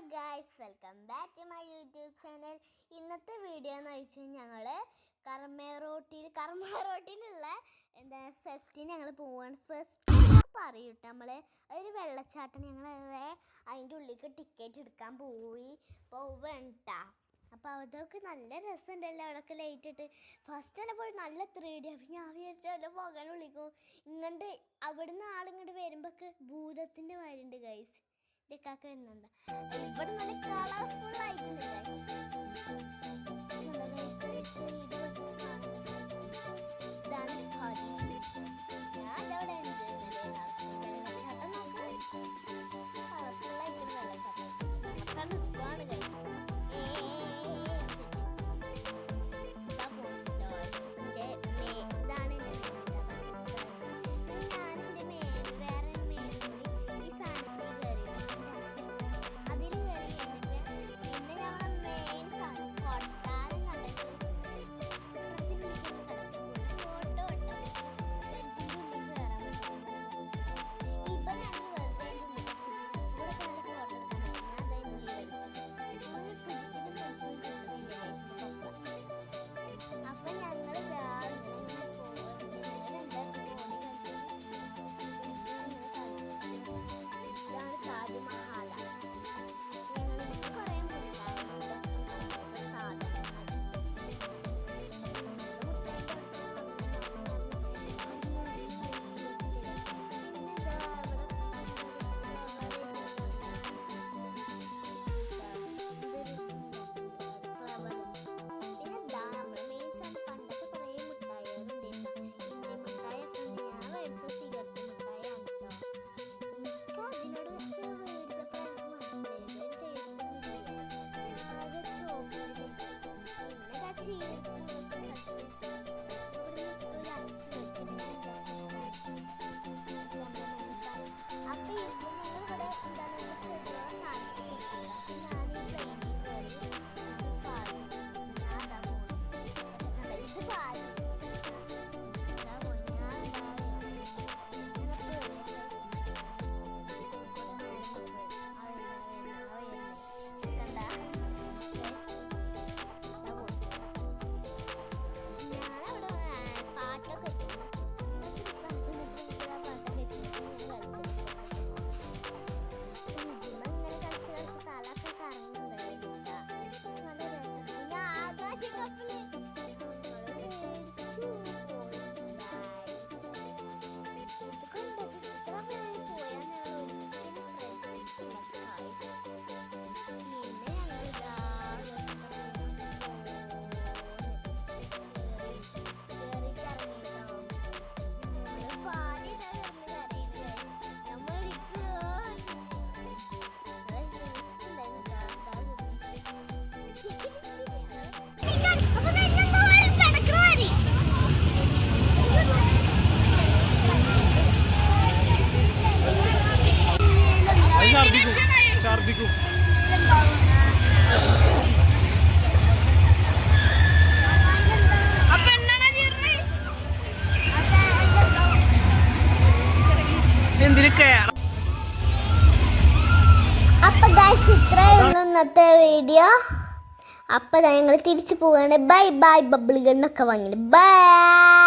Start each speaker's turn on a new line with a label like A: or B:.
A: Guys, welcome back to my YouTube channel. ഇന്നത്തെ video എന്ന് വെച്ചാൽ ഞങ്ങൾ കർമ്മ റോട്ടിലുള്ള ഫെസ്റ്റിന് ഞങ്ങൾ പോവാണ്. ഫെസ്റ്റ് പറയൂട്ടോ, നമ്മൾ ഒരു വെള്ളച്ചാട്ടം ഞങ്ങൾ അതിൻ്റെ ഉള്ളിലേക്ക് ടിക്കറ്റ് എടുക്കാൻ പോവണ്ടാ. അപ്പോൾ അതൊക്കെ നല്ല രസമുണ്ടല്ലോ, അവിടെയൊക്കെ ലൈറ്റ് ഇട്ട്. ഫസ്റ്റ് തന്നെ പോയി നല്ല 3D. അപ്പം ഞാൻ വിചാരിച്ചാൽ പോകാൻ വിളിക്കും. ഇങ്ങോട്ട് അവിടുന്ന് ആളിങ്ങോട്ട് വരുമ്പോഴൊക്കെ ഭൂതത്തിൻ്റെ മാതിരിയുണ്ട് ഗൈസ്. ഇതൊക്കെ വരുന്നുണ്ട്. ഇവിടെ നല്ല കളർഫുൾ ആയിട്ടുണ്ട് ഗൈസ്.
B: ഛർദിക്കും.
A: അപ്പൊ ഗൈസ്, ഇത്രയുള്ളൂ ഇന്നത്തെ വീഡിയോ. അപ്പൊ ഞങ്ങൾ തിരിച്ചു പോവാണ്. Bye bye. ബബിൾ ഗണ്ണൊക്കെ വാങ്ങിട്ട് ബൈ.